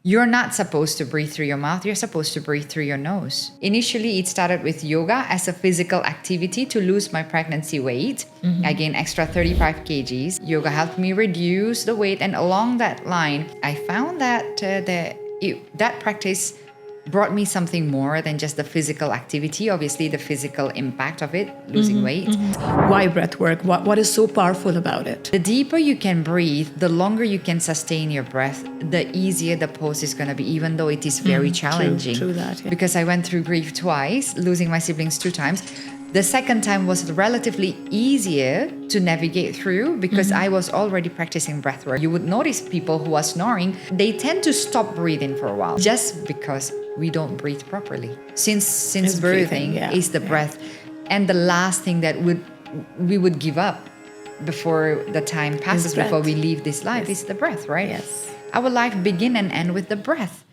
You're not supposed to breathe through your mouth. You're supposed to breathe through your nose. Initially, it started with yoga as a physical activity to lose my pregnancy weight. I gained extra 35 kgs. Yoga helped me reduce the weight. And along that line, I found that that practice brought me something more than just the physical activity, obviously the physical impact of it, losing weight. Why breathwork? What is so powerful about it? The deeper you can breathe, the longer you can sustain your breath, the easier the pose is going to be, even though it is very challenging. True that, yeah. Because I went through grief twice, losing my siblings 2 times. The second time was relatively easier to navigate through because I was already practicing breathwork. You would notice people who are snoring, they tend to stop breathing for a while just because we don't breathe properly. Since It's birthing breathing, is the breath. And the last thing that we would give up before the time passes, breath. before we leave this life, is the breath, right? Yes. Our life begin and end with the breath.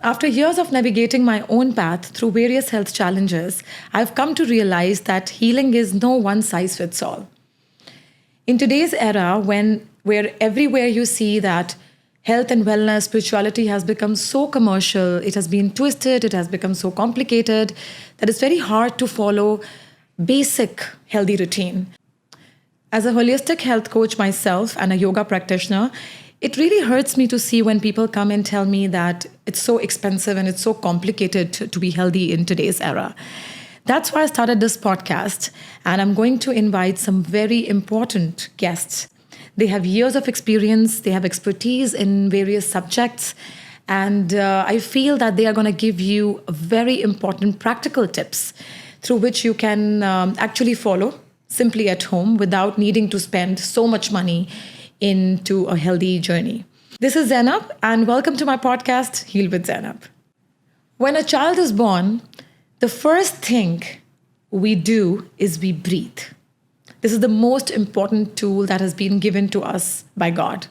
After years of navigating my own path through various health challenges, I've come to realize that healing is no one size fits all. In today's era, where everywhere you see that health and wellness, spirituality has become so commercial, it has been twisted, it has become so complicated, that it's very hard to follow basic healthy routine. As a holistic health coach myself and a yoga practitioner, it really hurts me to see when people come and tell me that it's so expensive and it's so complicated to be healthy in today's era. That's why I started this podcast, and I'm going to invite some very important guests. They have years of experience, they have expertise in various subjects, and I feel that they are going to give you very important practical tips through which you can actually follow simply at home without needing to spend so much money into a healthy journey. This is Zainab, and welcome to my podcast, Heal with Zainab. When a child is born, the first thing we do is we breathe. This is the most important tool that has been given to us by God.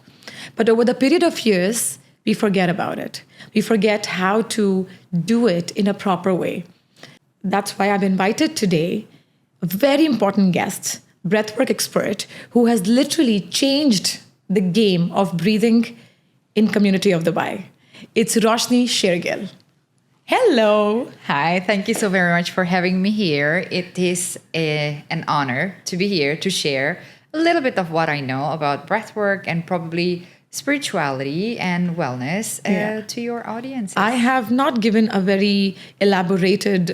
But over the period of years, we forget about it. We forget how to do it in a proper way. That's why I've invited today a very important guest, breathwork expert, who has literally changed the game of breathing in community of the Bai. It's Rashni Shariel. Hello. Hi, thank you so very much for having me here. It is an honor to be here to share a little bit of what I know about breathwork and probably spirituality and wellness to your audience. I have not given a very elaborated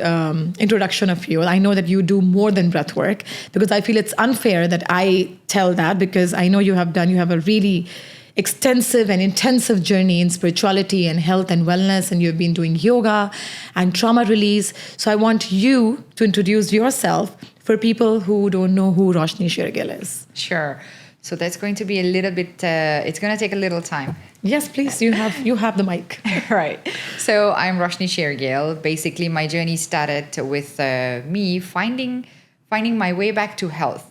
introduction of you. I know that you do more than breathwork because I feel it's unfair that I tell that, because I know you have a really extensive and intensive journey in spirituality and health and wellness, and you've been doing yoga and trauma release. So I want you to introduce yourself for people who don't know who Rashni Shariel is. Sure. So that's going to be a little bit, it's going to take a little time. Yes, please. You have the mic. Right. So I'm Rashni Shariel. Basically, my journey started with me finding my way back to health.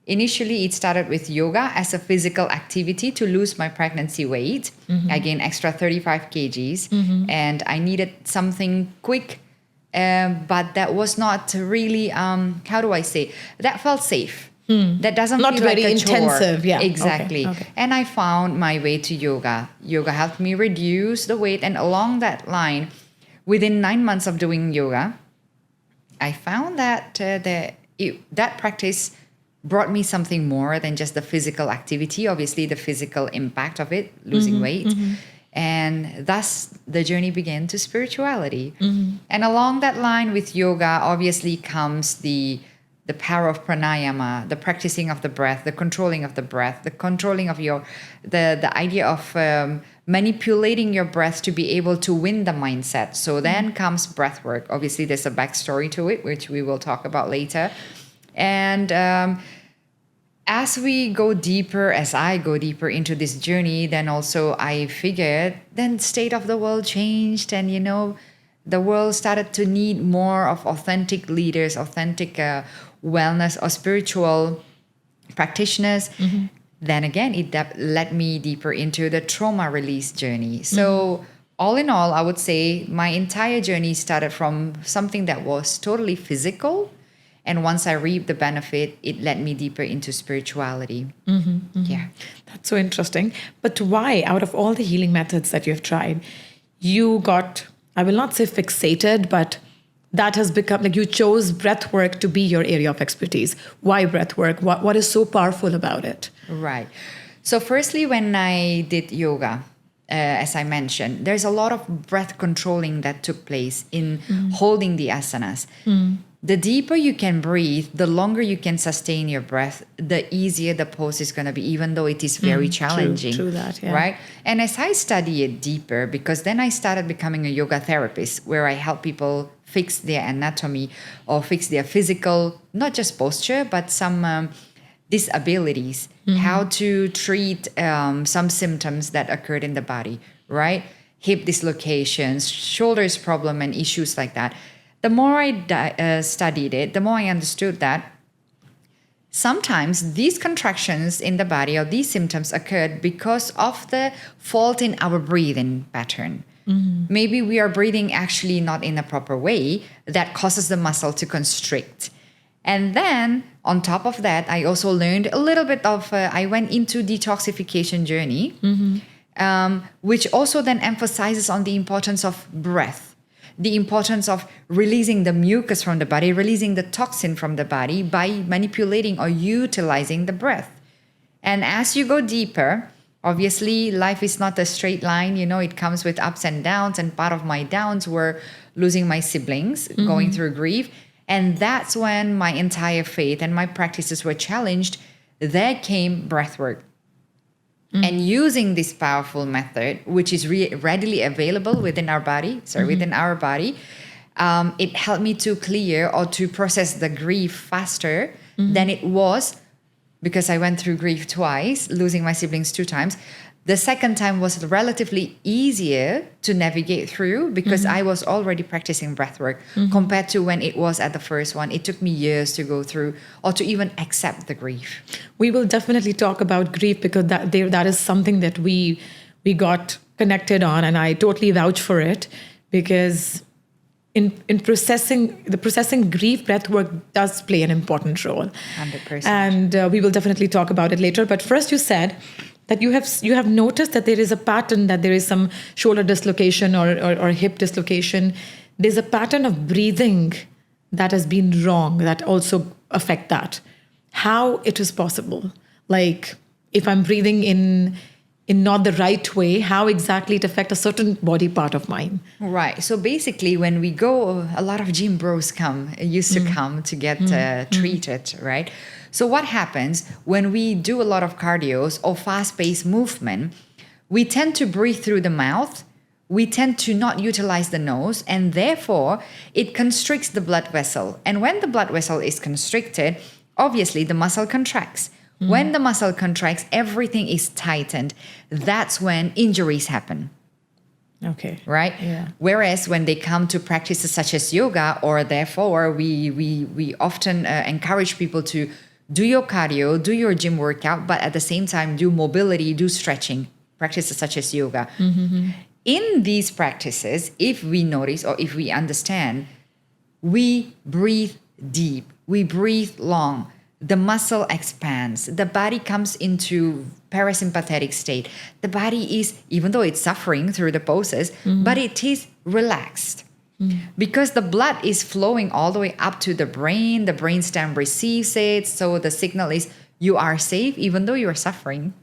Initially, it started with yoga as a physical activity to lose my pregnancy weight. I gained extra 35 kgs and I needed something quick, but that was not really, how do I say, that felt safe. That doesn't Not feel very like a chore. intensive, yeah. Exactly. Okay. And I found my way to yoga. Yoga helped me reduce the weight. And along that line, within 9 months of doing yoga, I found that that practice brought me something more than just the physical activity, obviously the physical impact of it, losing weight. And thus the journey began to spirituality. And along that line with yoga, obviously comes the power of pranayama, the practicing of the breath, the controlling of the breath, the controlling of the idea of manipulating your breath to be able to win the mindset. So then comes breath work. Obviously, there's a backstory to it, which we will talk about later. And as I go deeper into this journey, then also I figured then state of the world changed, and the world started to need more of authentic leaders, authentic wellness or spiritual practitioners. Then again, it led me deeper into the trauma release journey. So all in all, I would say my entire journey started from something that was totally physical. And once I reaped the benefit, it led me deeper into spirituality. Yeah. That's so interesting. But why, out of all the healing methods that you've tried, you got, I will not say fixated, but that has become like you chose breath work to be your area of expertise. Why breath work? What is so powerful about it? Right. So, firstly, when I did yoga, as I mentioned, there's a lot of breath controlling that took place in holding the asanas. The deeper you can breathe, the longer you can sustain your breath, the easier the pose is going to be, even though it is very challenging. True that, yeah. Right? And as I study it deeper, because then I started becoming a yoga therapist where I help people fix their anatomy or fix their physical, not just posture, but some disabilities, how to treat some symptoms that occurred in the body, right? Hip dislocations, shoulders problem, and issues like that. The more I studied it, the more I understood that sometimes these contractions in the body or these symptoms occurred because of the fault in our breathing pattern. Maybe we are breathing actually not in a proper way that causes the muscle to constrict. And then on top of that, I also learned a little bit of, I went into detoxification journey, which also then emphasizes on the importance of breath, the importance of releasing the mucus from the body, releasing the toxin from the body by manipulating or utilizing the breath. And as you go deeper, obviously life is not a straight line, it comes with ups and downs. And part of my downs were losing my siblings, going through grief. And that's when my entire faith and my practices were challenged. There came breathwork. And using this powerful method, which is readily available within our body, it helped me to clear or to process the grief faster than it was, because I went through grief twice, losing my siblings 2 times. The second time was relatively easier to navigate through because I was already practicing breathwork compared to when it was at the first one. It took me years to go through or to even accept the grief. We will definitely talk about grief because that is something that we got connected on, and I totally vouch for it because in processing grief, breathwork does play an important role. 100%. And we will definitely talk about it later. But first, you said that you have noticed that there is a pattern, that there is some shoulder dislocation or hip dislocation. There's a pattern of breathing that has been wrong that also affect that. How it is possible? Like if I'm breathing in not the right way, how exactly it affects a certain body part of mine? Right. So basically when we go, a lot of gym bros used to come to get treated, right? So what happens when we do a lot of cardios or fast-paced movement, we tend to breathe through the mouth, we tend to not utilize the nose, and therefore it constricts the blood vessel. And when the blood vessel is constricted, obviously the muscle contracts. When the muscle contracts, everything is tightened. That's when injuries happen. Okay. Right? Yeah. Whereas when they come to practices such as yoga, or therefore we often encourage people to do your cardio, do your gym workout, but at the same time do mobility, do stretching, practices such as yoga. In these practices, if we notice or if we understand, we breathe deep, we breathe long, the muscle expands, the body comes into parasympathetic state. The body is, even though it's suffering through the poses, but it is relaxed. Because the blood is flowing all the way up to the brainstem receives it. So the signal is you are safe even though you are suffering.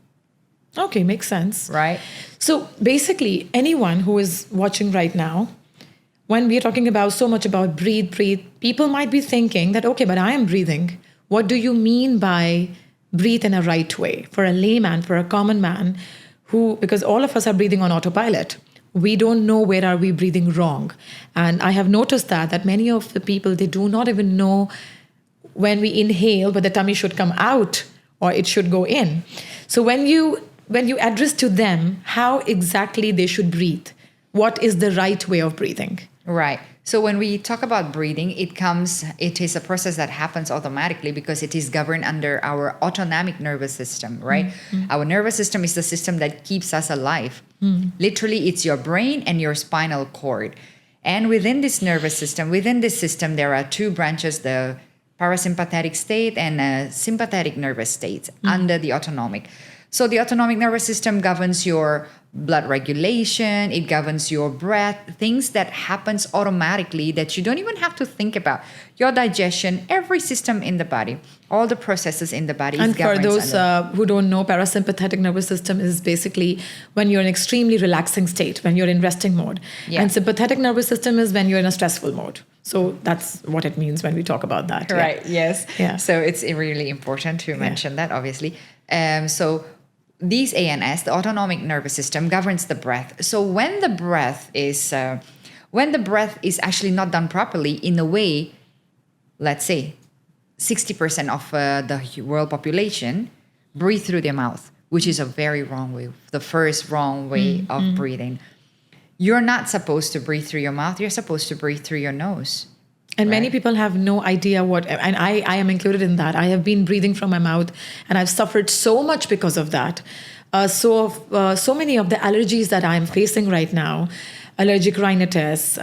Okay, makes sense. Right. So basically, anyone who is watching right now, when we are talking about so much about breathe, people might be thinking that, okay, but I am breathing. What do you mean by breathe in a right way? For a layman, for a common man, because all of us are breathing on autopilot. We don't know where are we breathing wrong. And I have noticed that many of the people, they do not even know when we inhale, but the tummy should come out or it should go in. So when you address to them how exactly they should breathe, what is the right way of breathing? Right. So when we talk about breathing, it is a process that happens automatically because it is governed under our autonomic nervous system, right? Our nervous system is the system that keeps us alive. Literally, it's your brain and your spinal cord. And within this nervous system, within this system, there are two branches, the parasympathetic state and sympathetic nervous state under the autonomic. So the autonomic nervous system governs your blood regulation, it governs your breath, things that happens automatically that you don't even have to think about. Your digestion, every system in the body, all the processes in the body. And for those who don't know, parasympathetic nervous system is basically when you're in extremely relaxing state, when you're in resting mode. Yeah. And sympathetic nervous system is when you're in a stressful mode. So that's what it means when we talk about that. Right, yes. Yeah. So it's really important to mention that, obviously. So these ANS, the autonomic nervous system, governs the breath. So when the breath is actually not done properly, in a way, let's say 60% of the world population breathe through their mouth, which is a very wrong way, the first wrong way of breathing. You're not supposed to breathe through your mouth. You're supposed to breathe through your nose. And many people have no idea what, and I am included in that. I have been breathing from my mouth and I've suffered so much because of that. So many of the allergies that I'm facing right now, allergic rhinitis,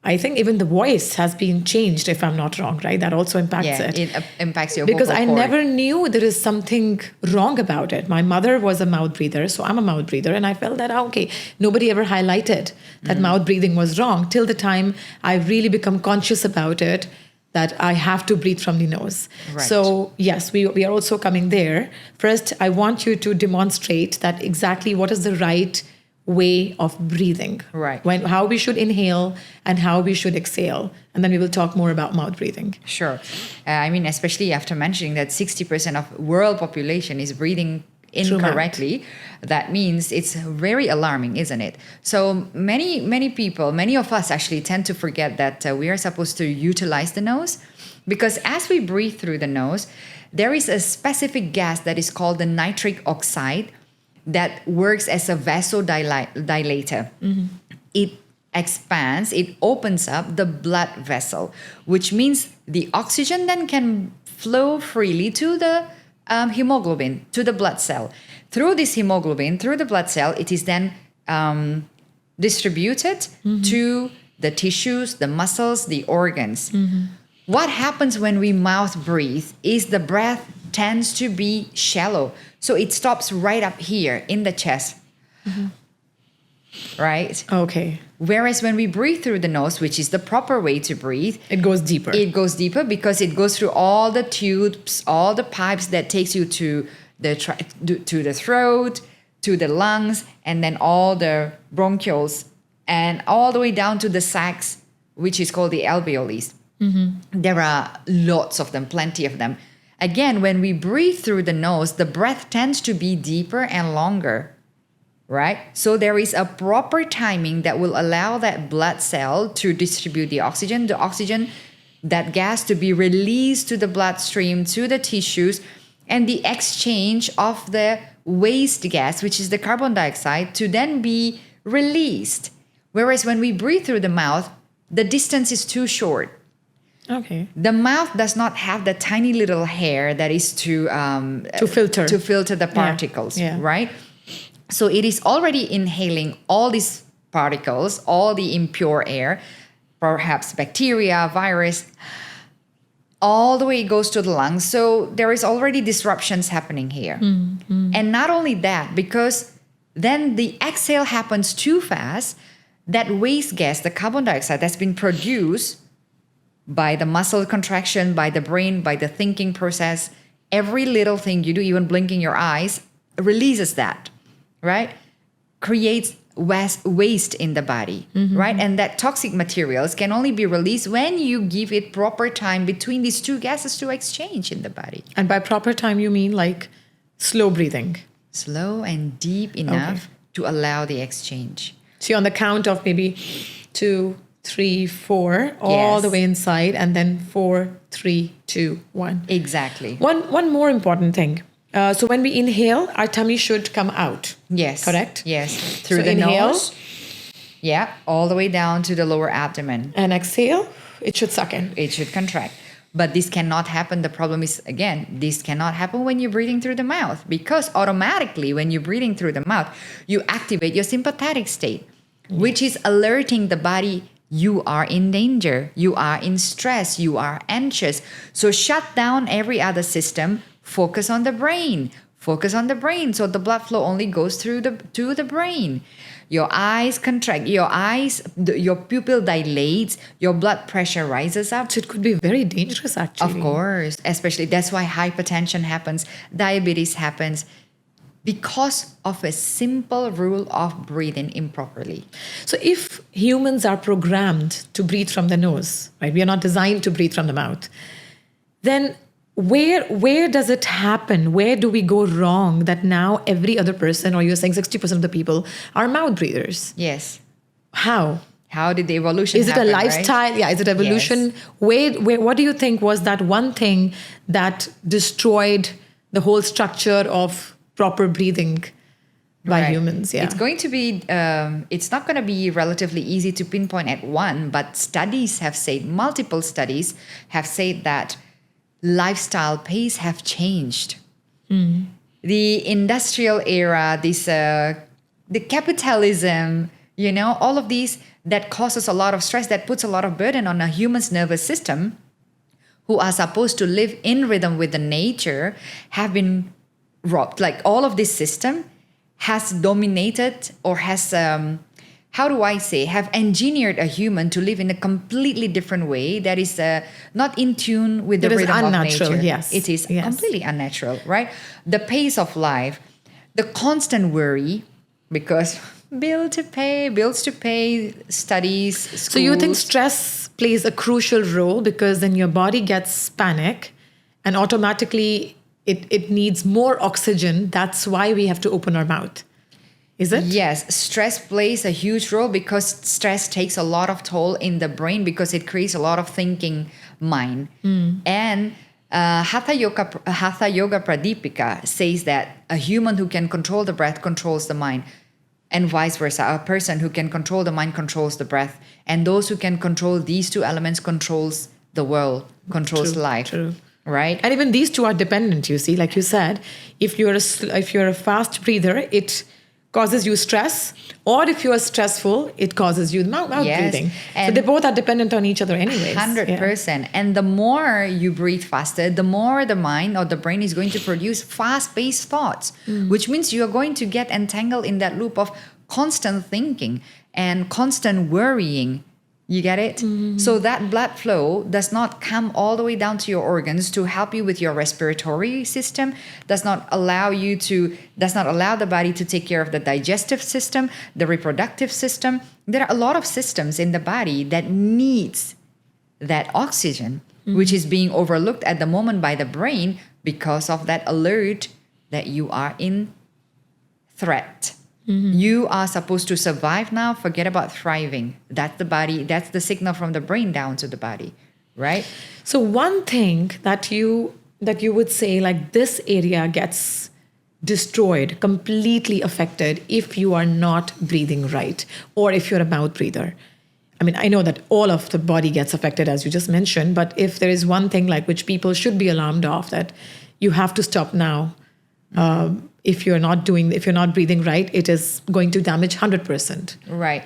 I think even the voice has been changed, if I'm not wrong, right? That also impacts it. It impacts your because vocal I cord. never knew there is something wrong about it. My mother was a mouth breather, so I'm a mouth breather, and I felt that okay, nobody ever highlighted that mouth breathing was wrong till the time I really become conscious about it, that I have to breathe from the nose. Right. So yes, we are also coming there. First, I want you to demonstrate that exactly what is the right way of breathing, Right. how we should inhale and how we should exhale, and then we will talk more about mouth breathing. Sure. I mean, especially after mentioning that 60% of world population is breathing incorrectly, that means it's very alarming, isn't it? So many people, many of us actually tend to forget that we are supposed to utilize the nose, because as we breathe through the nose, there is a specific gas that is called the nitric oxide that works as a vasodilator. It expands, it opens up the blood vessel, which means the oxygen then can flow freely to the hemoglobin, to the blood cell. Through this hemoglobin, through the blood cell, it is then distributed to the tissues, the muscles, the organs. What happens when we mouth breathe is the breath tends to be shallow. So it stops right up here in the chest. Right? Okay. Whereas when we breathe through the nose, which is the proper way to breathe, It goes deeper. it goes deeper because it goes through all the tubes, all the pipes that takes you to the throat, to the lungs, and then all the bronchioles, and all the way down to the sacs, which is called the alveoli. There are lots of them, plenty of them. Again, when we breathe through the nose, the breath tends to be deeper and longer, right? So there is a proper timing that will allow that blood cell to distribute the oxygen, that gas to be released to the bloodstream, to the tissues, and the exchange of the waste gas, which is the carbon dioxide, to then be released. Whereas when we breathe through the mouth, the distance is too short. Okay. The mouth does not have the tiny little hair that is to filter the particles, right? So it is already inhaling all these particles, all the impure air, perhaps bacteria, virus, all the way it goes to the lungs. So there is already disruptions happening here. And not only that, because then the exhale happens too fast, that waste gas, the carbon dioxide that's been produced by the muscle contraction, by the brain, by the thinking process, every little thing you do, even blinking your eyes, releases that, right? Creates waste in the body, right? And that toxic materials can only be released when you give it proper time between these two gases to exchange in the body. And by proper time, you mean like slow breathing? Slow and deep enough to allow the exchange. So on the count of maybe 2, 3, 4, all the way inside, and then 4, 3, 2, 1. Exactly. One more important thing. So when we inhale, our tummy should come out. Yes. Correct? Yes. Through So the inhale, nose. Yeah, all the way down to the lower abdomen. And exhale, it should suck in. It should contract. But this cannot happen. The problem is, again, this cannot happen when you're breathing through the mouth, because automatically when you're breathing through the mouth, you activate your sympathetic state, which is alerting the body you are in danger, you are in stress, you are anxious. So shut down every other system, focus on the brain. Focus on the brain, so the blood flow only goes through to the brain. Your eyes contract, your pupil dilates, your blood pressure rises up. So it could be very dangerous, actually. Of course, especially that's why hypertension happens, diabetes happens, because of a simple rule of breathing improperly. So if humans are programmed to breathe from the nose, right? We are not designed to breathe from the mouth. Then where does it happen? Where do we go wrong that now every other person, or you're saying 60% of the people, are mouth breathers? Yes. How? How did the evolution Is it happen, a lifestyle? right? Yeah, is it evolution? Yes. Where, what do you think was that one thing that destroyed the whole structure of proper breathing by Right. humans? Yeah. It's going to be, it's not going to be relatively easy to pinpoint at one, but studies have said, multiple studies have said that lifestyle pace have changed. The industrial era, the capitalism, all of these that causes a lot of stress, that puts a lot of burden on a human's nervous system, who are supposed to live in rhythm with the nature, have been robbed. Like all of this system has dominated, or has have engineered a human to live in a completely different way that is not in tune with the That is rhythm of unnatural, nature. yes. It is Yes. completely unnatural, right? The pace of life, the constant worry, because bills to pay, studies, schools. So you think stress plays a crucial role, because then your body gets panic and automatically it needs more oxygen. That's why we have to open our mouth. Is it? Yes, stress plays a huge role, because stress takes a lot of toll in the brain, because it creates a lot of thinking mind. And Hatha Yoga Pradipika says that a human who can control the breath controls the mind, and vice versa. A person who can control the mind controls the breath, and those who can control these two elements controls the world, controls life. True. Right? And even these two are dependent. You see, like you said, if you're a fast breather, it causes you stress, or if you are stressful, it causes you mouth Yes. breathing. So And they both are dependent on each other, anyways. 100%. And the more you breathe faster, the more the mind or the brain is going to produce fast-paced thoughts, which means you are going to get entangled in that loop of constant thinking and constant worrying. You get it? So that blood flow does not come all the way down to your organs to help you with your respiratory system, does not allow the body to take care of the digestive system, the reproductive system. There are a lot of systems in the body that needs that oxygen, which is being overlooked at the moment by the brain because of that alert that you are in threat. You are supposed to survive now. Forget about thriving. That's the body. That's the signal from the brain down to the body, right? So one thing that you would say, like, this area gets destroyed, completely affected if you are not breathing right, or if you're a mouth breather. I mean, I know that all of the body gets affected, as you just mentioned, but if there is one thing like which people should be alarmed of, that you have to stop now. If you're not breathing right, it is going to damage 100%. Right.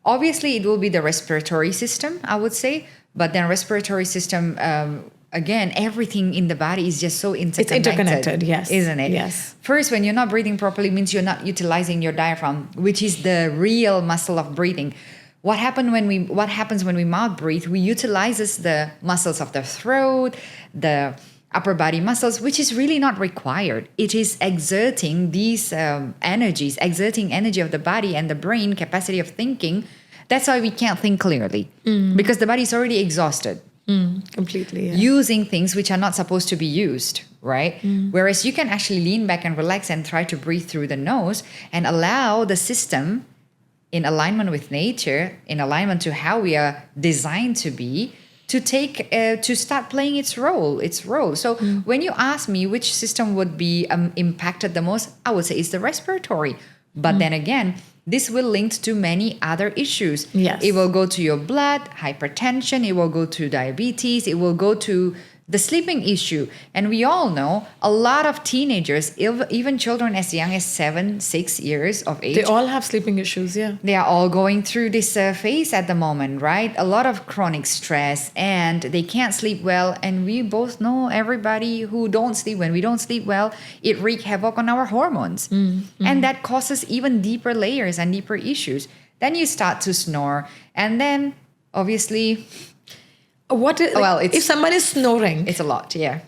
Obviously, it will be the respiratory system, I would say. But then respiratory system, again, everything in the body is just so interconnected. It's interconnected, yes. Isn't it? Yes. First, when you're not breathing properly, means you're not utilizing your diaphragm, which is the real muscle of breathing. What happens when we mouth breathe? We utilizes the muscles of the throat, the upper body muscles, which is really not required. It is exerting these exerting energy of the body and the brain capacity of thinking. That's why we can't think clearly, because the body is already exhausted. Completely. Yeah. Using things which are not supposed to be used, right? Whereas you can actually lean back and relax and try to breathe through the nose and allow the system in alignment with nature, in alignment to how we are designed to be, to start playing its role. So when you ask me which system would be impacted the most, I would say it's the respiratory. But then again, this will link to many other issues. Yes. It will go to your blood, hypertension, it will go to diabetes, it will go to the sleeping issue. And we all know a lot of teenagers, even children as young as 7, 6 years of age, They all have sleeping issues, yeah. they are all going through this phase at the moment, right? A lot of chronic stress and they can't sleep well. And we both know everybody who don't sleep, when we don't sleep well, it wreaks havoc on our hormones. And that causes even deeper layers and deeper issues. Then you start to snore. And then obviously, if someone is snoring, it's a lot, yeah.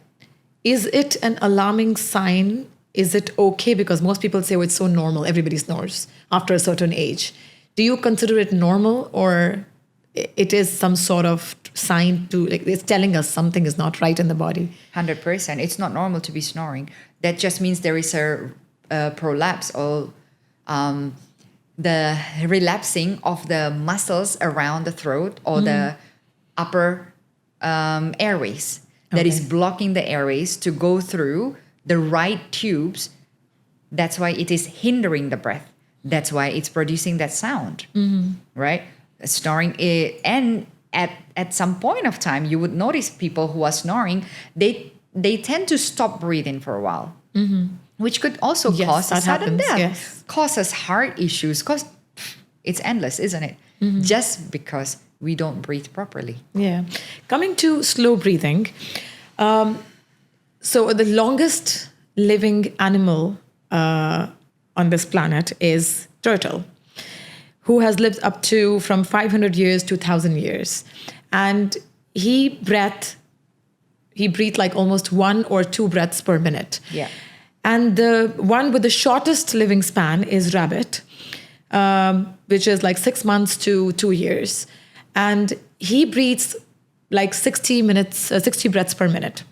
is it an alarming sign? Is it okay? Because most people say, oh, it's so normal. Everybody snores after a certain age. Do you consider it normal, or it is some sort of sign to, like, it's telling us something is not right in the body? 100%. It's not normal to be snoring. That just means there is a prolapse or the relapsing of the muscles around the throat or the upper airways that is blocking the airways to go through the right tubes. That's why it is hindering the breath. That's why it's producing that sound, right? Snoring, and at some point of time, you would notice people who are snoring, they tend to stop breathing for a while, which could also cause a sudden death, causes heart issues, cause it's endless, isn't it? Just because we don't breathe properly. Yeah. Coming to slow breathing. So the longest living animal on this planet is turtle, who has lived up to from 500 years to 1,000 years. And he breathed like almost 1 or 2 breaths per minute. Yeah. And the one with the shortest living span is rabbit, which is like 6 months to 2 years. And he breathes like 60 breaths per minute.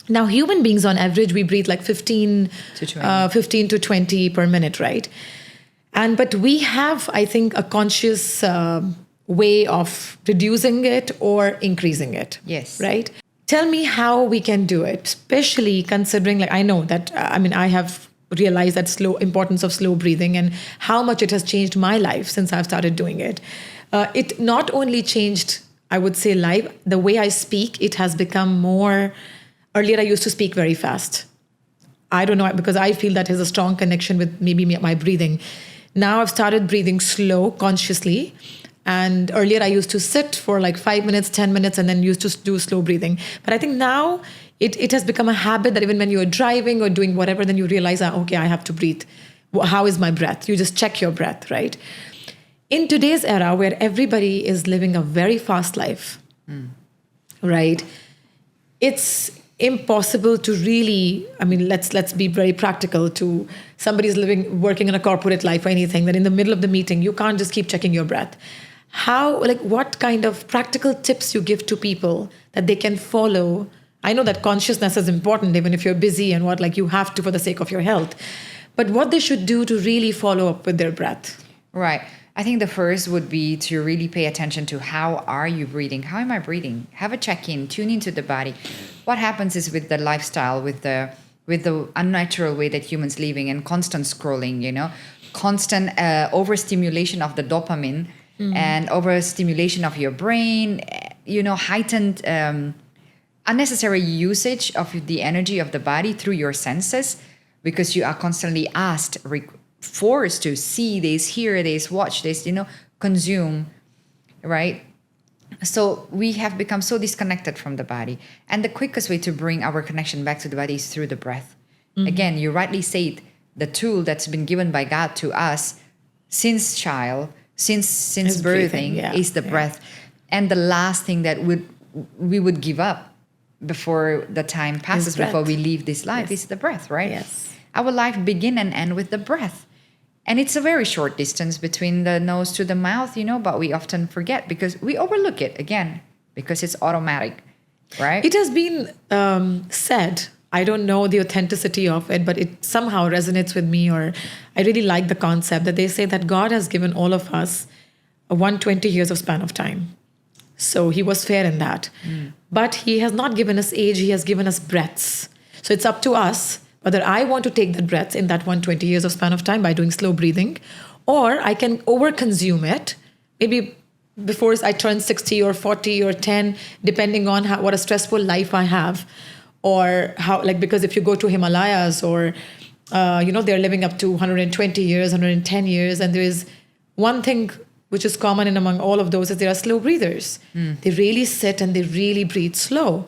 Now, human beings on average, we breathe like 15 to 20 per minute, right? But we have, I think, a conscious way of reducing it or increasing it. Yes. Right? Tell me how we can do it, especially considering, like, I know that, I have realized that importance of slow breathing and how much it has changed my life since I've started doing it. It not only changed, I would say, life, the way I speak, it has become more. Earlier, I used to speak very fast. I don't know, because I feel that has a strong connection with maybe my breathing. Now I've started breathing slow, consciously. And earlier I used to sit for like 5 minutes, 10 minutes, and then used to do slow breathing. But I think now it has become a habit that even when you're driving or doing whatever, then you realize, okay, I have to breathe. How is my breath? You just check your breath, right? In today's era where everybody is living a very fast life, right? It's impossible to really, let's be very practical. To somebody's working in a corporate life or anything, that in the middle of the meeting, you can't just keep checking your breath. What kind of practical tips you give to people that they can follow? I know that consciousness is important, even if you're busy and you have to for the sake of your health. But what they should do to really follow up with their breath. Right. I think the first would be to really pay attention to how are you breathing? How am I breathing? Have a check-in, tune into the body. What happens is with the lifestyle, with the unnatural way that humans living and constant scrolling, constant overstimulation of the dopamine and overstimulation of your brain, heightened unnecessary usage of the energy of the body through your senses, because you are constantly forced to see this, hear this, watch this, consume, right? So we have become so disconnected from the body. And the quickest way to bring our connection back to the body is through the breath. Again, you rightly said, the tool that's been given by God to us since birthing is the breath. And the last thing that we would give up before the time passes, before we leave this life, is the breath, right? Yes. Our life begin and end with the breath. And it's a very short distance between the nose to the mouth, but we often forget because we overlook it, again, because it's automatic, right? It has been said, I don't know the authenticity of it, but it somehow resonates with me, or I really like the concept that they say that God has given all of us a 120 years of span of time. So he was fair in that. But he has not given us age, he has given us breaths. So it's up to us whether I want to take that breath in that 120 years of span of time by doing slow breathing, or I can overconsume it, maybe before I turn 60 or 40 or 10, depending on what a stressful life I have, or how, like, because if you go to Himalayas or, they're living up to 120 years, 110 years, and there is one thing which is common in among all of those is they are slow breathers. They really sit and they really breathe slow.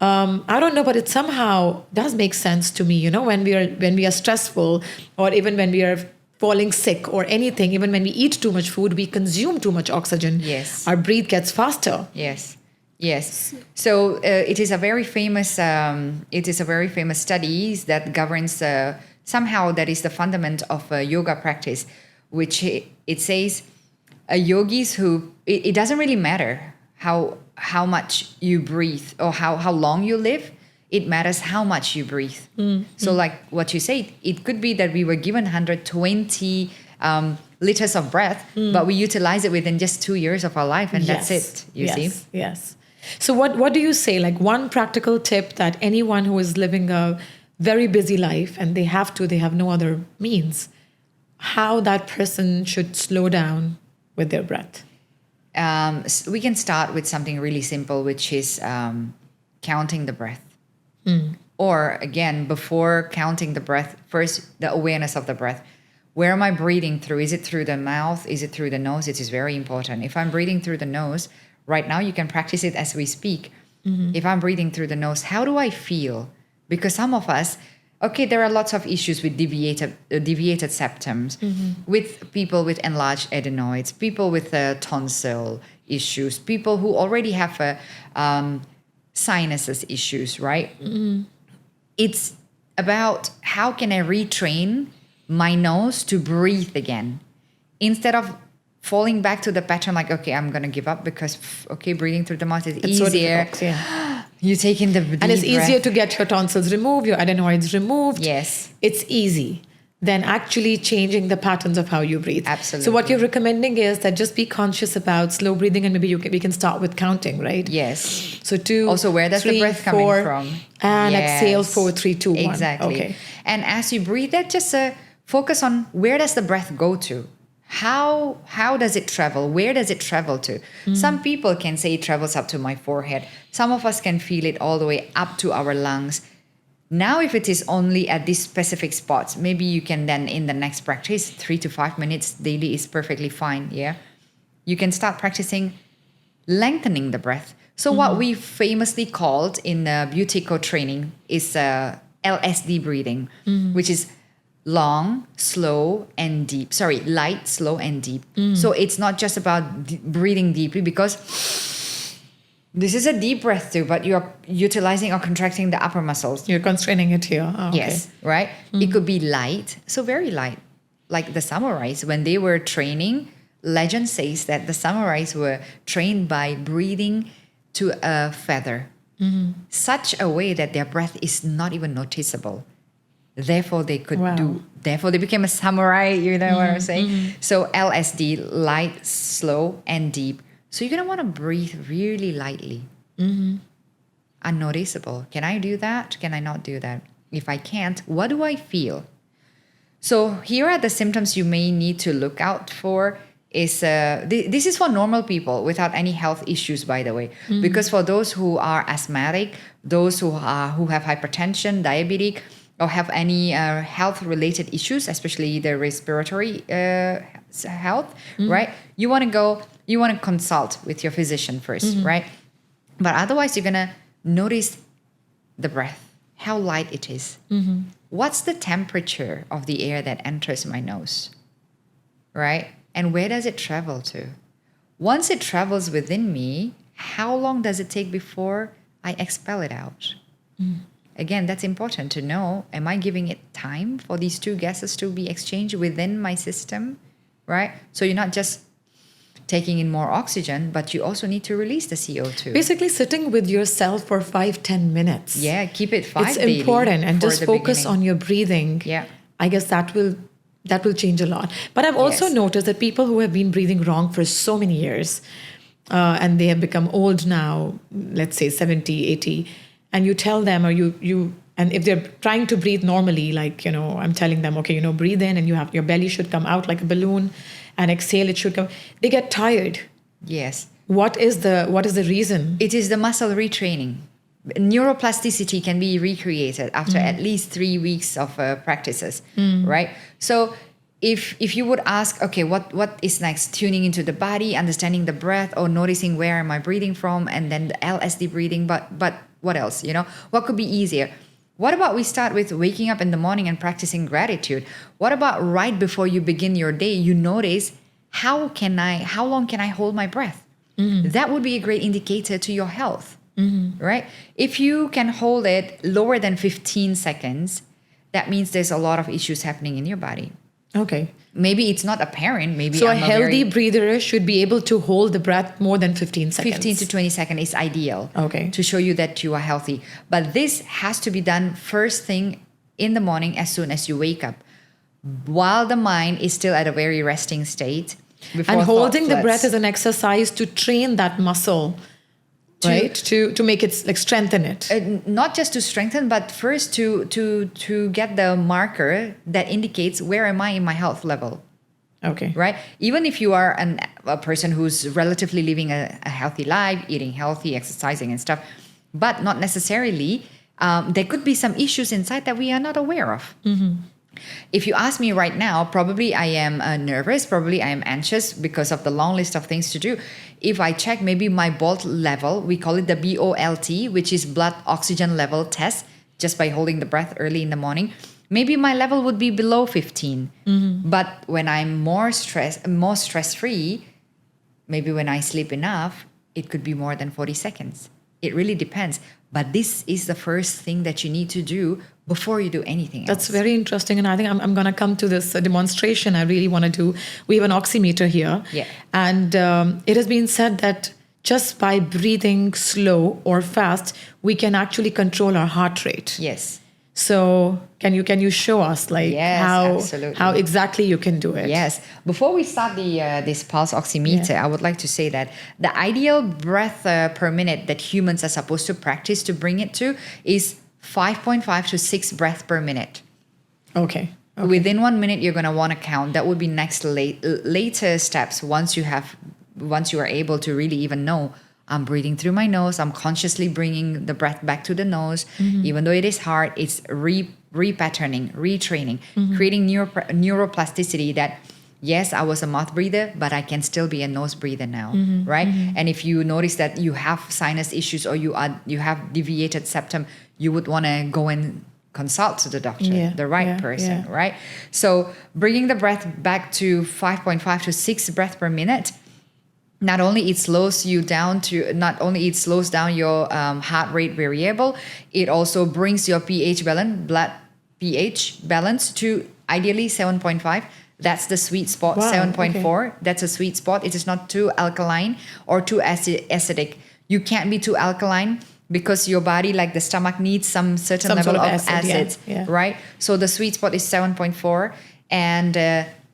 I don't know, but it somehow does make sense to me, when we are stressful, or even when we are falling sick or anything, even when we eat too much food, we consume too much oxygen. Yes. Our breath gets faster. Yes. So it is a very famous studies that governs somehow that is the fundament of yoga practice, which it says yogis who it doesn't really matter how much you breathe or how long you live. It matters how much you breathe. So like what you said, it could be that we were given 120 liters of breath, but we utilize it within just 2 years of our life, and that's it. You see? Yes. So what do you say? Like one practical tip that anyone who is living a very busy life and they have no other means, how that person should slow down with their breath? We can start with something really simple, which is counting the breath. Or again, before counting the breath, first the awareness of the breath. Where am I breathing through? Is it through the mouth? Is it through the nose? It is very important. If I'm breathing through the nose, right now you can practice it as we speak. If I'm breathing through the nose, how do I feel? Because some of us, there are lots of issues with deviated septums, with people with enlarged adenoids, people with tonsil issues, people who already have sinuses issues, right? It's about how can I retrain my nose to breathe again, instead of falling back to the pattern like, I'm going to give up because, breathing through the mouth is easier. So difficult, You take in the deep and it's easier breath. to get your tonsils removed, your adenoids removed. Yes. It's easy than actually changing the patterns of how you breathe. Absolutely. So what you're recommending is that just be conscious about slow breathing, and maybe we can start with counting, right? Yes. So 2, Also, where does 3, the breath coming 4, from? and Yes. exhale 4, 3, 2, 1. Exactly. Okay. And as you breathe, that just focus on where does the breath go to? How does it travel? Where does it travel to? Some people can say it travels up to my forehead. Some of us can feel it all the way up to our lungs. Now, if it is only at these specific spots, maybe you can then in the next practice, 3 to 5 minutes daily is perfectly fine. Yeah. You can start practicing lengthening the breath. So what we famously called in Buteyko training is LSD breathing, which is long, slow, and deep. Sorry, light, slow, and deep. So it's not just about breathing deeply, because this is a deep breath too, but you're utilizing or contracting the upper muscles. You're constraining it here. Oh, okay. Yes, right? It could be light, so very light. Like the samurais, when they were training, legend says that the samurais were trained by breathing to a feather, such a way that their breath is not even noticeable. Therefore, they could therefore they became a samurai, you know what I'm saying? So LSD, light, slow, and deep. So you're going to want to breathe really lightly, unnoticeable. Can I do that? Can I not do that? If I can't, what do I feel? So here are the symptoms you may need to look out for. This is for normal people without any health issues, by the way, because for those who are asthmatic, those who have hypertension, diabetic, or have any health-related issues, especially the respiratory health, right? You want to consult with your physician first, right? But otherwise, you're gonna notice the breath, how light it is. What's the temperature of the air that enters my nose, right? And where does it travel to? Once it travels within me, how long does it take before I expel it out? Again, that's important to know. Am I giving it time for these two gases to be exchanged within my system, right? So you're not just taking in more oxygen, but you also need to release the CO2. Basically, sitting with yourself for 5-10 minutes. Yeah, keep it 5 It's daily important, and for just the focus beginning. on your breathing. Yeah. I guess that will change a lot. But I've also Yes. noticed that people who have been breathing wrong for so many years, and they have become old now, let's say 70, 80, and you tell them, or you And if they're trying to breathe normally, like, I'm telling them, okay, breathe in and your belly should come out like a balloon, and exhale, it should come. They get tired. Yes. What is the reason? It is the muscle retraining. Neuroplasticity can be recreated after at least 3 weeks of practices, right? So if you would ask, okay, what is next? Tuning into the body, understanding the breath, or noticing where am I breathing from, and then the LSD breathing. But what else? What could be easier? What about we start with waking up in the morning and practicing gratitude? What about right before you begin your day, you notice how long can I hold my breath? That would be a great indicator to your health, right? If you can hold it lower than 15 seconds, that means there's a lot of issues happening in your body. Okay. Maybe it's not apparent. Maybe so a healthy breather should be able to hold the breath more than 15 seconds. 15 to 20 seconds is ideal. Okay. To show you that you are healthy. But this has to be done first thing in the morning as soon as you wake up, while the mind is still at a very resting state. And holding the breath is an exercise to train that muscle, right? To make it, like, strengthen it. Not just to strengthen, but first to get the marker that indicates where am I in my health level. Okay. Right? Even if you are a person who's relatively living a healthy life, eating healthy, exercising and stuff, but not necessarily, there could be some issues inside that we are not aware of. If you ask me right now, probably I am nervous, probably I am anxious because of the long list of things to do. If I check maybe my BOLT level, we call it the BOLT, which is blood oxygen level test, just by holding the breath early in the morning, maybe my level would be below 15. But when I'm more stress-free, maybe when I sleep enough, it could be more than 40 seconds. It really depends. But this is the first thing that you need to do before you do anything else. That's very interesting. And I think I'm going to come to this demonstration I really want to do. We have an oximeter here. Yeah. And it has been said that just by breathing slow or fast, we can actually control our heart rate. Yes. So can you show us, like, absolutely. how exactly you can do it? Yes. Before we start this pulse oximeter, I would like to say that the ideal breath per minute that humans are supposed to practice to bring it to is 5.5 to 6 breaths per minute. Okay. Within 1 minute, you're going to want to count. That would be next later steps once you are able to really even know, I'm breathing through my nose. I'm consciously bringing the breath back to the nose. Even though it is hard, it's repatterning, retraining, creating neuroplasticity that, yes, I was a mouth breather, but I can still be a nose breather now, right? And if you notice that you have sinus issues or you have deviated septum, you would want to go and consult to the doctor, the right person, right? So bringing the breath back to 5.5 to 6 breaths per minute, not only it slows down your heart rate variable, it also brings your pH balance, blood pH balance to ideally 7.5. That's the sweet spot. Wow, 7.4. okay. That's a sweet spot. It is not too alkaline or too acidic. You can't be too alkaline because your body, like the stomach, needs some certain level of acid, right? So the sweet spot is 7.4, and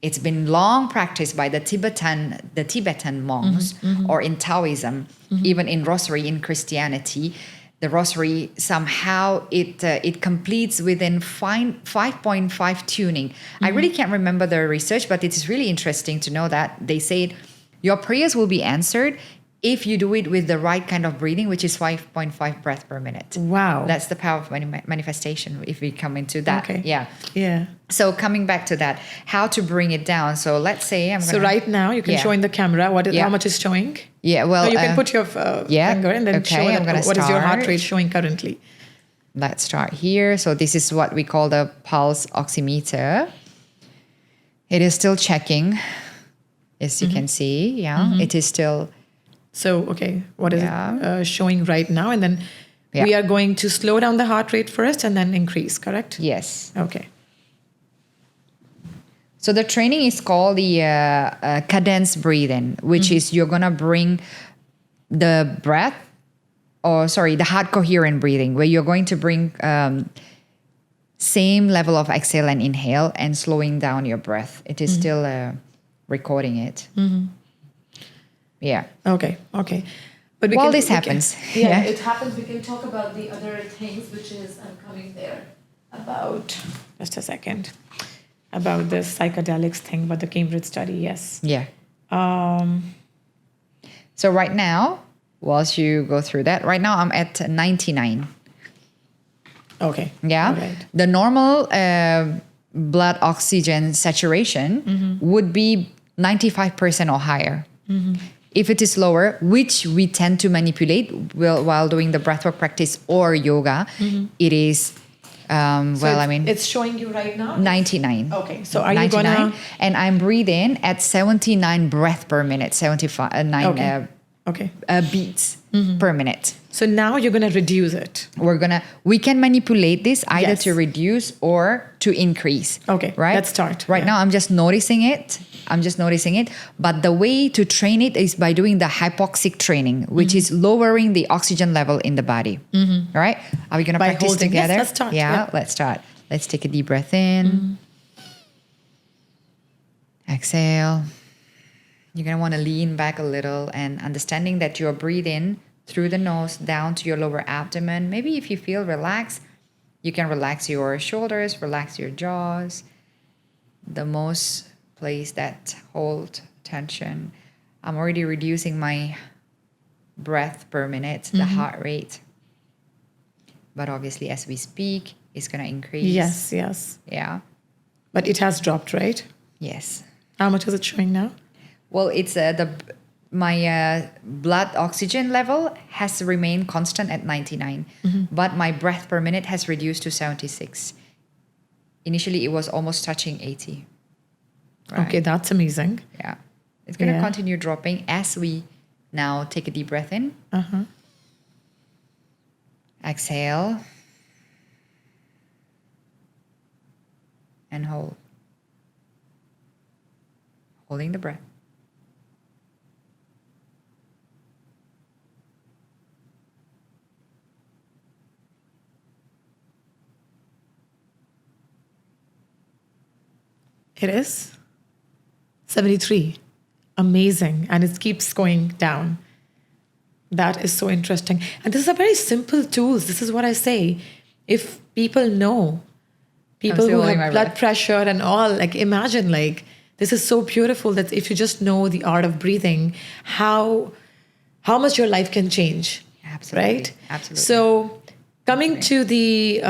it's been long practiced by the Tibetan monks, or in Taoism, even in Rosary in Christianity. The Rosary, somehow it completes within 5.5 tuning. I really can't remember the research, but it is really interesting to know that they said your prayers will be answered if you do it with the right kind of breathing, which is 5.5 breaths per minute. Wow. That's the power of manifestation if we come into that. Okay. Yeah. So coming back to that, how to bring it down. So let's say So right now you can show in the camera how much is showing. Yeah, well, you can put your finger and then show what is your heart rate showing currently. Let's start here. So this is what we call the pulse oximeter. It is still checking, as you can see. It is still. So, okay, what is it showing right now? And then we are going to slow down the heart rate first and then increase, correct? Yes. Okay. So the training is called the cadence breathing, which is you're going to bring the the heart coherent breathing, where you're going to bring same level of exhale and inhale and slowing down your breath. It is still recording it. Yeah. Okay. But while this happens, yeah, it happens. We can talk about the other things, which is I'm coming there about just a second about this psychedelics thing, about the Cambridge study. Yes. yeah. Um, So right now, whilst you go through that, right now I'm at 99. okay. Yeah. All right. The normal blood oxygen saturation would be 95% or higher. If it is lower, which we tend to manipulate while doing the breathwork practice or yoga, it is, It's showing you right now? 99. Okay. So are you going to... And I'm breathing at 79 breath per minute, 79 Okay. beats per minute. So now you're going to reduce it. We can manipulate this either Yes. to reduce or to increase. Okay, Right? let's start. Right Yeah. now, I'm just noticing it. But the way to train it is by doing the hypoxic training, which is lowering the oxygen level in the body. All right? Are we going to By practice holding. Yes, together? let's start. Yeah, Yeah. let's start. Let's take a deep breath in. Exhale. You're going to want to lean back a little and understanding that you're breathing through the nose down to your lower abdomen. Maybe if you feel relaxed, you can relax your shoulders, relax your jaws. The most place that hold tension. I'm already reducing my breath per minute, the heart rate. But obviously, as we speak, it's going to increase. Yes, yes. Yeah. But it has dropped, right? Yes. How much is it showing now? Well, it's my blood oxygen level has remained constant at 99, but my breath per minute has reduced to 76. Initially, it was almost touching 80. Right? Okay, that's amazing. Yeah. It's going to Yeah. continue dropping as we now take a deep breath in. Uh-huh. Exhale. And hold. Holding the breath. It is 73. Amazing. And it keeps going down. That is so interesting. And this is a very simple tools. This is what I say. If people know, people still who holding have my blood breath. pressure and all, like imagine like this is so beautiful that if you just know the art of breathing, how much your life can change. Absolutely. Right? Absolutely. So coming to the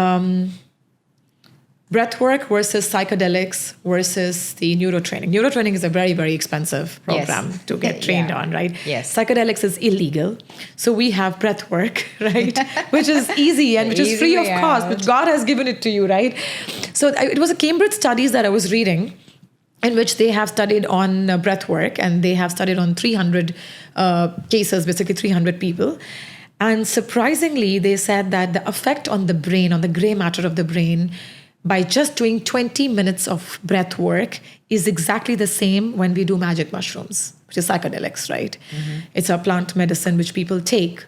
breathwork versus psychedelics versus the neurotraining. Neurotraining is a very, very expensive program Yes. to get trained Yeah. on, right? Yes. Psychedelics is illegal. So we have breathwork, right? Which is easy and which is free of Easy, cost, yeah. which God has given it to you, right? So it was a Cambridge studies that I was reading in which they have studied on breathwork and they have studied on 300 cases, basically 300 people. And surprisingly, they said that the effect on the brain, on the gray matter of the brain, by just doing 20 minutes of breath work is exactly the same when we do magic mushrooms, which is psychedelics, right? It's a plant medicine which people take.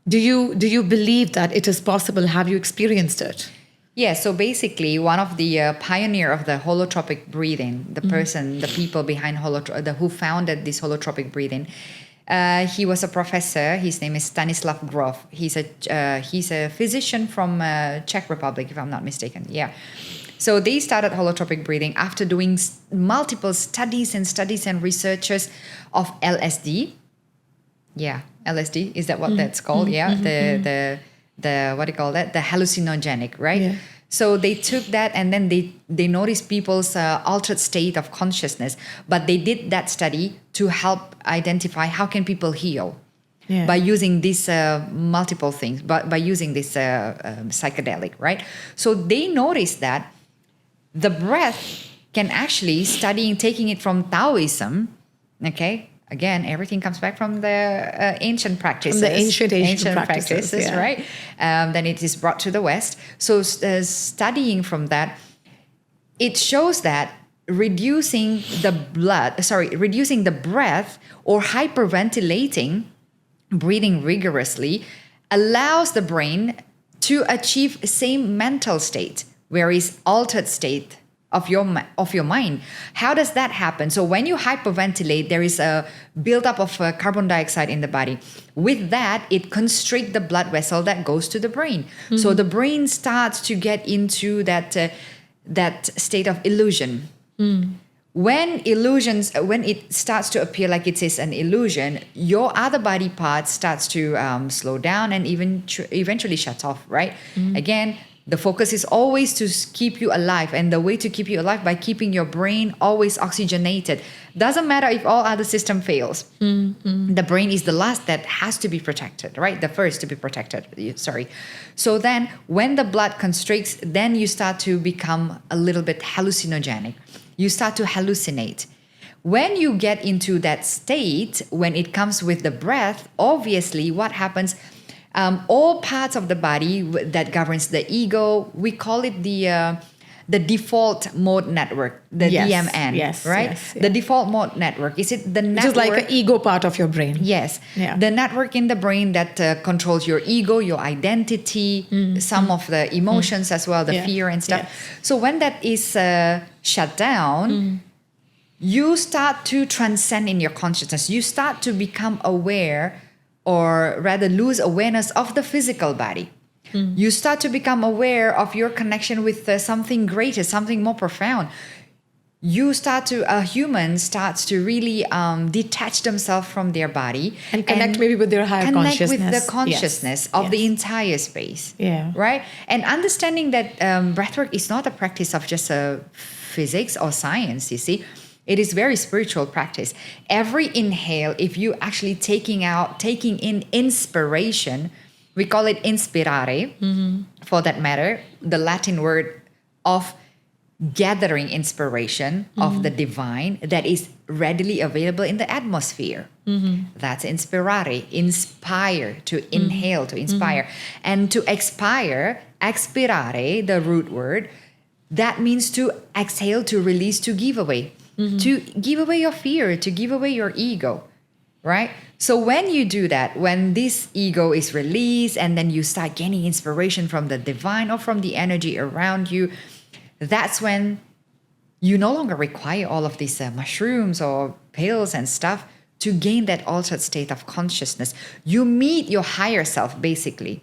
Do you believe that it is possible? Have you experienced it? Yeah, so basically, one of the pioneer of the holotropic breathing, the person, the people behind who founded this holotropic breathing, he was a professor. His name is Stanislav Grof. He's a physician from Czech Republic, if I'm not mistaken. Yeah. So they started holotropic breathing after doing multiple studies and researches of LSD. Yeah, LSD, is that what that's called? Yeah, the what do you call that? The hallucinogenic, right? Yeah. So they took that and then they noticed people's altered state of consciousness, but they did that study to help identify how can people heal by using these multiple things, by using this psychedelic, right? So they noticed that the breath can actually taking it from Taoism, okay? Again, everything comes back from the ancient practices. From the ancient practices, yeah. Right? Then it is brought to the West. So studying from that, it shows that reducing the breath or hyperventilating, breathing rigorously, allows the brain to achieve same mental state, whereas altered state of your mind. How does that happen? So when you hyperventilate, there is a buildup of carbon dioxide in the body. With that, it constricts the blood vessel that goes to the brain. So the brain starts to get into that state of illusion. When it starts to appear like it is an illusion, your other body parts starts to slow down and even eventually shut off, right? Again, the focus is always to keep you alive, and the way to keep you alive by keeping your brain always oxygenated. Doesn't matter if all other system fails. The brain is the last that has to be protected, right? The first to be protected. Sorry. So then, when the blood constricts, then you start to become a little bit hallucinogenic. You start to hallucinate. When you get into that state, when it comes with the breath, obviously what happens, all parts of the body that governs the ego, we call it the default mode network, the DMN, right? Yes, the default mode network. Is it the network? Which is like an ego part of your brain. Yes. Yeah. The network in the brain that controls your ego, your identity, some of the emotions as well, the fear and stuff. So when that is shut down, you start to transcend in your consciousness. You start to become aware, or rather lose awareness of the physical body. You start to become aware of your connection with something greater, something more profound. A human starts to really detach themselves from their body and connect maybe with their higher consciousness. Connect with the consciousness of the entire space. Right? And understanding that breathwork is not a practice of just physics or science, you see. It is very spiritual practice. Every inhale, if you actually taking in inspiration, we call it inspirare, for that matter, the Latin word of gathering inspiration of the divine that is readily available in the atmosphere. That's inspirare, inspire, to inhale, to inspire. And to expirare, the root word, that means to exhale, to release, to give away. To give away your fear, to give away your ego, right? So when you do that, when this ego is released and then you start gaining inspiration from the divine or from the energy around you, that's when you no longer require all of these mushrooms or pills and stuff to gain that altered state of consciousness. You meet your higher self, basically.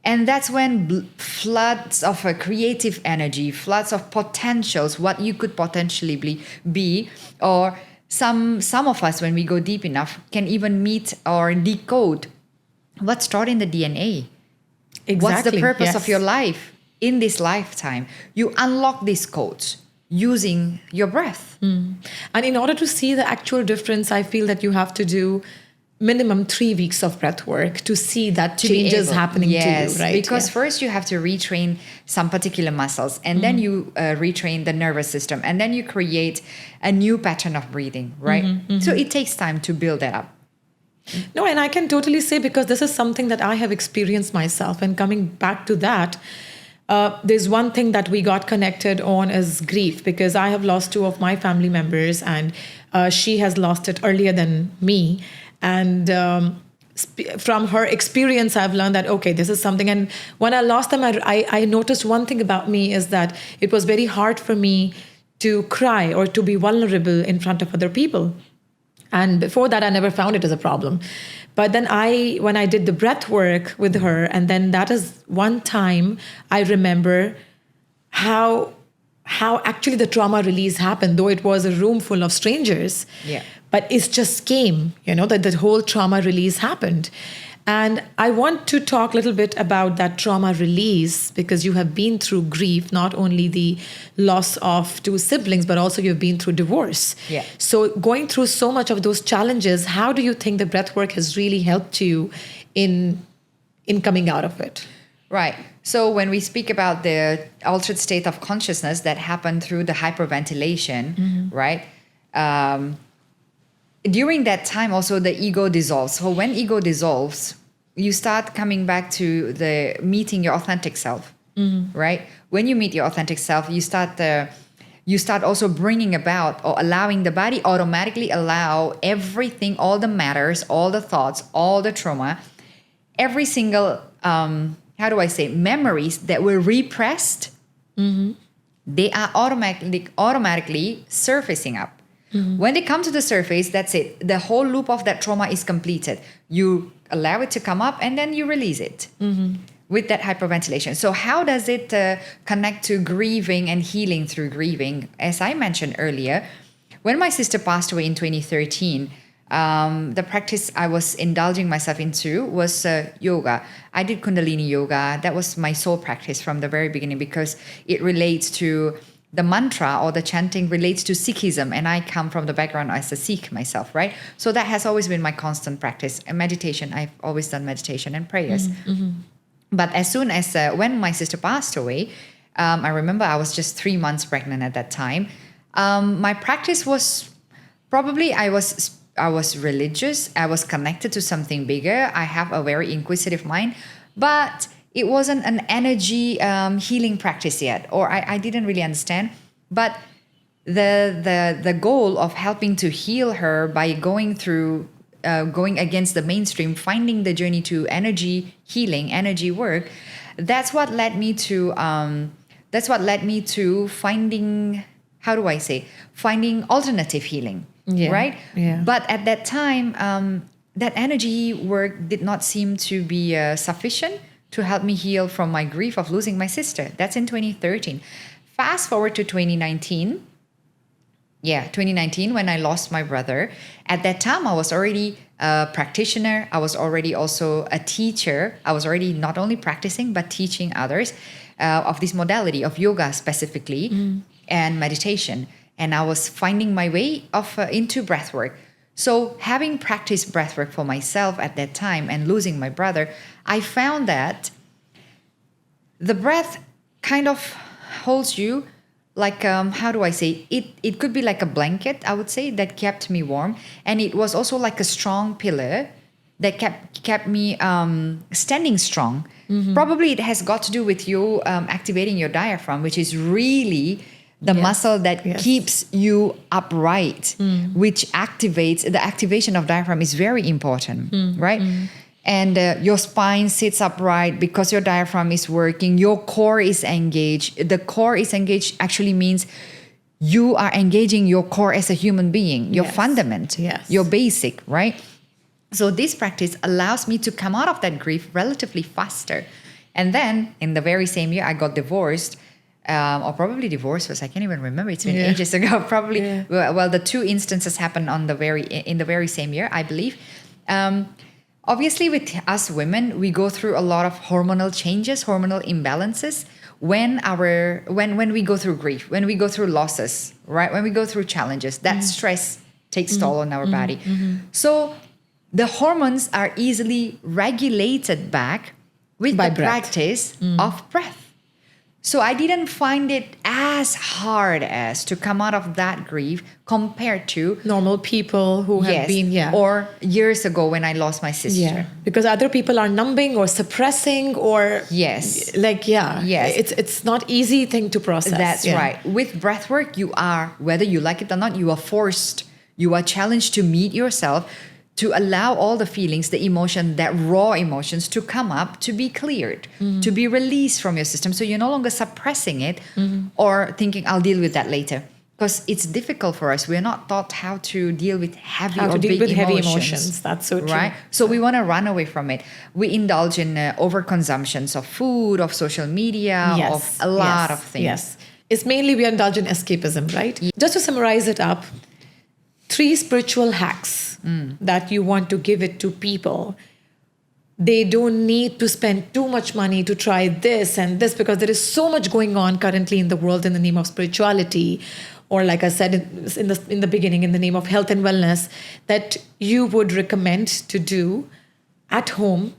And that's when floods of creative energy, floods of potentials, what you could potentially be, or some of us, when we go deep enough, can even meet or decode what's stored in the DNA. Exactly. What's the purpose of your life in this lifetime? You unlock these codes using your breath. And in order to see the actual difference, I feel that you have to do minimum 3 weeks of breath work to see that changes happening to you, right? Because first you have to retrain some particular muscles, and then you retrain the nervous system, and then you create a new pattern of breathing, right? So it takes time to build that up. No, and I can totally say, because this is something that I have experienced myself, and coming back to that, there's one thing that we got connected on is grief, because I have lost 2 of my family members, and she has lost it earlier than me. And from her experience, I've learned that, okay, this is something. And when I lost them, I noticed one thing about me is that it was very hard for me to cry or to be vulnerable in front of other people. And before that, I never found it as a problem. But then when I did the breath work with her, and then that is one time I remember how actually the trauma release happened, though it was a room full of strangers. But it just came, that the whole trauma release happened. And I want to talk a little bit about that trauma release, because you have been through grief, not only the loss of 2 siblings, but also you've been through divorce. So going through so much of those challenges, how do you think the breathwork has really helped you in coming out of it? Right. So when we speak about the altered state of consciousness that happened through the hyperventilation, right? During that time, also the ego dissolves. So when ego dissolves, you start coming back to the meeting your authentic self, right? When you meet your authentic self, you start also bringing about or allowing the body automatically allow everything, all the matters, all the thoughts, all the trauma, every single, memories that were repressed they are automatically surfacing up. When they come to the surface, that's it. The whole loop of that trauma is completed. You allow it to come up and then you release it with that hyperventilation. So how does it connect to grieving and healing through grieving? As I mentioned earlier, when my sister passed away in 2013, the practice I was indulging myself into was yoga. I did Kundalini yoga. That was my sole practice from the very beginning because it relates to the mantra, or the chanting relates to Sikhism, and I come from the background as a Sikh myself, right? So that has always been my constant practice. And meditation, I've always done meditation and prayers. But as soon as when my sister passed away, I remember I was just 3 months pregnant at that time. My practice was probably I was religious. I was connected to something bigger. I have a very inquisitive mind, but it wasn't an energy healing practice yet, or I didn't really understand. But the goal of helping to heal her by going against the mainstream, finding the journey to energy healing, energy work, that's what led me to finding, how do I say, finding alternative healing, right? Yeah. But at that time, that energy work did not seem to be sufficient to help me heal from my grief of losing my sister. That's in 2013. Fast forward to 2019. Yeah, 2019, when I lost my brother. At that time, I was already a practitioner. I was already also a teacher. I was already not only practicing, but teaching others of this modality of yoga specifically and meditation. And I was finding my way into breathwork. So having practiced breathwork for myself at that time and losing my brother, I found that the breath kind of holds you like, how do I say, it could be like a blanket, I would say, that kept me warm. And it was also like a strong pillar that kept me standing strong. Probably it has got to do with you activating your diaphragm, which is really the muscle that keeps you upright, which activates, the activation of diaphragm is very important, right? And your spine sits upright because your diaphragm is working. Your core is engaged. The core is engaged actually means you are engaging your core as a human being, your fundament, your basic, right? So this practice allows me to come out of that grief relatively faster. And then in the very same year, I got divorced. Or probably divorce was, I can't even remember. It's been ages ago. Probably. Well, the two instances happened in the very same year, I believe. Obviously, with us women, we go through a lot of hormonal changes, hormonal imbalances when we go through grief, when we go through losses, right? When we go through challenges, that stress takes toll on our body. So the hormones are easily regulated back with the practice of breath. So I didn't find it as hard as to come out of that grief compared to normal people who have been, or years ago when I lost my sister. Yeah, because other people are numbing or suppressing or it's not easy thing to process. That's right. With breathwork, you are, whether you like it or not, you are challenged to meet yourself, to allow all the feelings, the emotion, that raw emotions to come up, to be cleared, to be released from your system. So you're no longer suppressing it or thinking, I'll deal with that later. Because it's difficult for us. We're not taught how to deal with heavy emotions. That's so true. Right? So we want to run away from it. We indulge in overconsumptions of food, of social media, of a lot of things. Yes. It's mainly we indulge in escapism, right? Just to summarize it up, 3 spiritual hacks that you want to give it to people. They don't need to spend too much money to try this and this, because there is so much going on currently in the world in the name of spirituality, or like I said in the beginning, in the name of health and wellness, that you would recommend to do at home,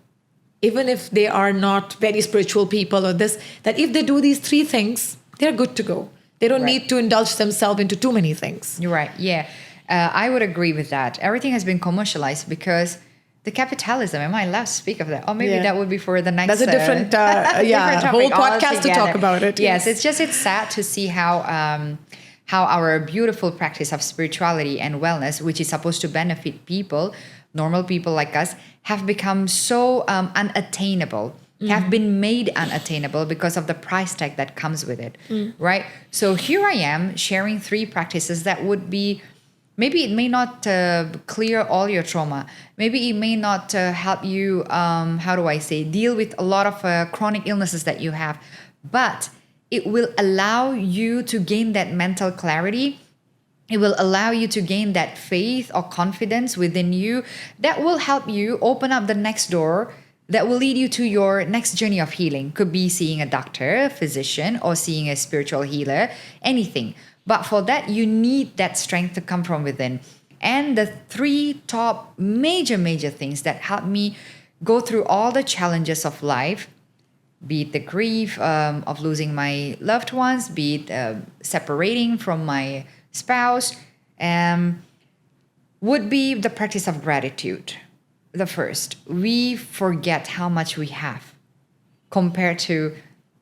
even if they are not very spiritual people or this, that if they do these 3 things, they're good to go. They don't need to indulge themselves into too many things. You're right. Yeah. I would agree with that. Everything has been commercialized because the capitalism. Am I allowed to speak of that? Or maybe that would be for the next. That's a different, whole podcast to talk about it. Yes, it's sad to see how our beautiful practice of spirituality and wellness, which is supposed to benefit people, normal people like us, have become so unattainable. have been made unattainable because of the price tag that comes with it, right? So here I am sharing 3 practices that would be, maybe it may not clear all your trauma. Maybe it may not help you, deal with a lot of chronic illnesses that you have. But it will allow you to gain that mental clarity. It will allow you to gain that faith or confidence within you that will help you open up the next door that will lead you to your next journey of healing. Could be seeing a doctor, a physician, or seeing a spiritual healer, anything. But for that, you need that strength to come from within. And the 3 top major things that help me go through all the challenges of life, be it the grief of losing my loved ones, be it separating from my spouse, would be the practice of gratitude. The first, we forget how much we have compared to,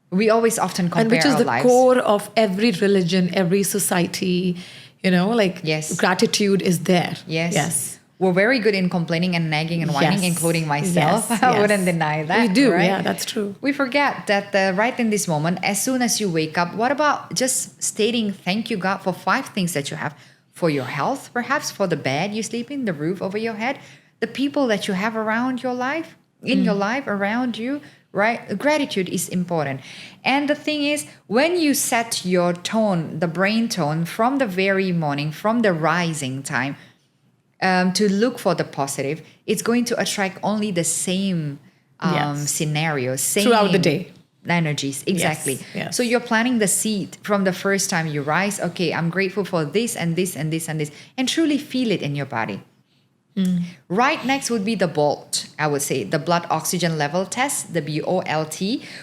we always often compare our lives. And which is the core of every religion, every society, Yes. Gratitude is there. Yes. We're very good in complaining and nagging and whining, including myself. Yes. I wouldn't deny that. We do, right? yeah, that's true. We forget that right in this moment, as soon as you wake up, what about just stating thank you, God, for 5 things that you have? For your health, perhaps, for the bed you sleep in, the roof over your head, the people that you have around your life, in your life, around you, right? Gratitude is important. And the thing is, when you set your tone, the brain tone, from the very morning, from the rising time, to look for the positive, it's going to attract only the same scenarios, same throughout the day. Energies, exactly. Yes. So you're planting the seed from the first time you rise. Okay, I'm grateful for this and this and this and this, and truly feel it in your body. Right next would be the BOLT, I would say, the blood oxygen level test, the BOLT,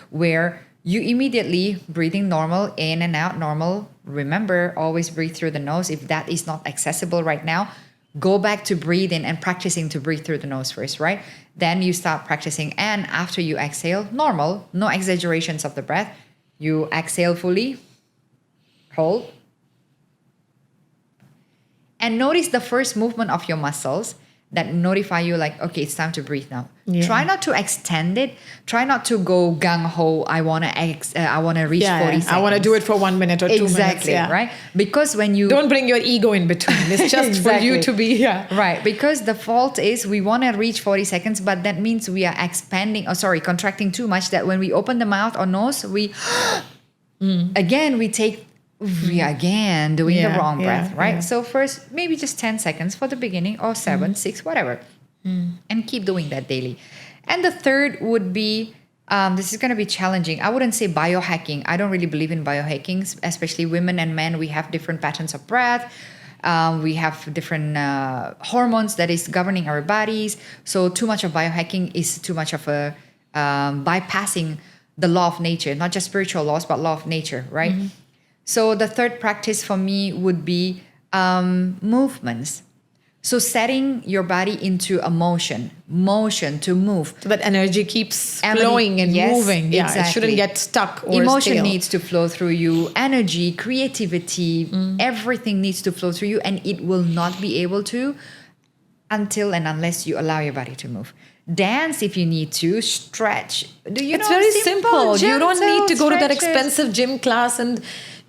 where you immediately breathing normal, in and out normal. Remember, always breathe through the nose. If that is not accessible right now, go back to breathing and practicing to breathe through the nose first, right? Then you start practicing. And after you exhale, normal, no exaggerations of the breath. You exhale fully, hold. And notice the first movement of your muscles that notify you like, okay, it's time to breathe now. Yeah. Try not to extend it. Try not to go gung-ho. I want to reach 40 seconds. I want to do it for 1 minute or 2 minutes. Exactly, right? Because when you... Don't bring your ego in between. It's just for you to be... Right, because the fault is we want to reach 40 seconds, but that means we are contracting too much, that when we open the mouth or nose, we... Again, we are again doing the wrong breath, right? So first, maybe just 10 seconds for the beginning, or 7, 6, whatever. And keep doing that daily. And the third would be, this is going to be challenging. I wouldn't say biohacking. I don't really believe in biohacking, especially women and men. We have different patterns of breath. We have different hormones that is governing our bodies. So too much of biohacking is too much of a bypassing the law of nature, not just spiritual laws, but law of nature, right? So the third practice for me would be movements. So setting your body into a motion to move. So that energy keeps flowing and moving. Yeah, exactly. It shouldn't get stuck or Emotion stale. needs to flow through you. Energy, creativity, everything needs to flow through you. And it will not be able to until and unless you allow your body to move. Dance if you need to. Stretch. It's very simple. You don't need to go to that expensive gym class and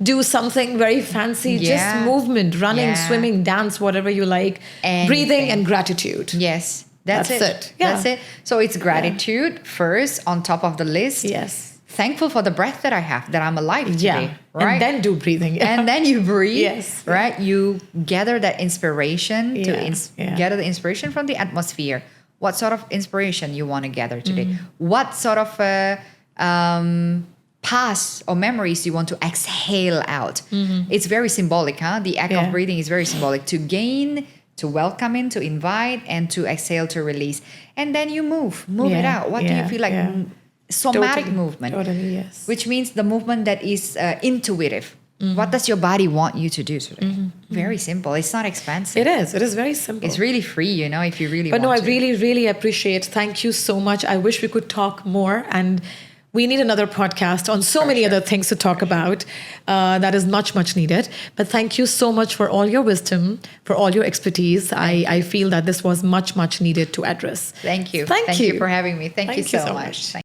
do something very fancy. Just movement, running, swimming, dance, whatever you like. Breathing and gratitude. Yes, that's it. Yeah. That's it. So it's gratitude first on top of the list. Yes. Thankful for the breath that I have, that I'm alive today. Right? And then do breathing. And then you breathe. Yes. Right? You gather that inspiration gather the inspiration from the atmosphere. What sort of inspiration you want to gather today? What sort of past or memories you want to exhale out? It's very symbolic, huh? The act of breathing is very symbolic. To gain, to welcome in, to invite, and to exhale, to release. And then you move it out. What do you feel like? Somatic movement. Totally, yes. Which means the movement that is intuitive. What does your body want you to do today? Very simple. It's not expensive. It is. It is very simple. It's really free, if you really want to. But I really, really appreciate. Thank you so much. I wish we could talk more, and we need another podcast on so many other things to talk about. That is much, much needed. But thank you so much for all your wisdom, for all your expertise. I feel that this was much, much needed to address. Thank you. Thank you for having me. Thank you so much.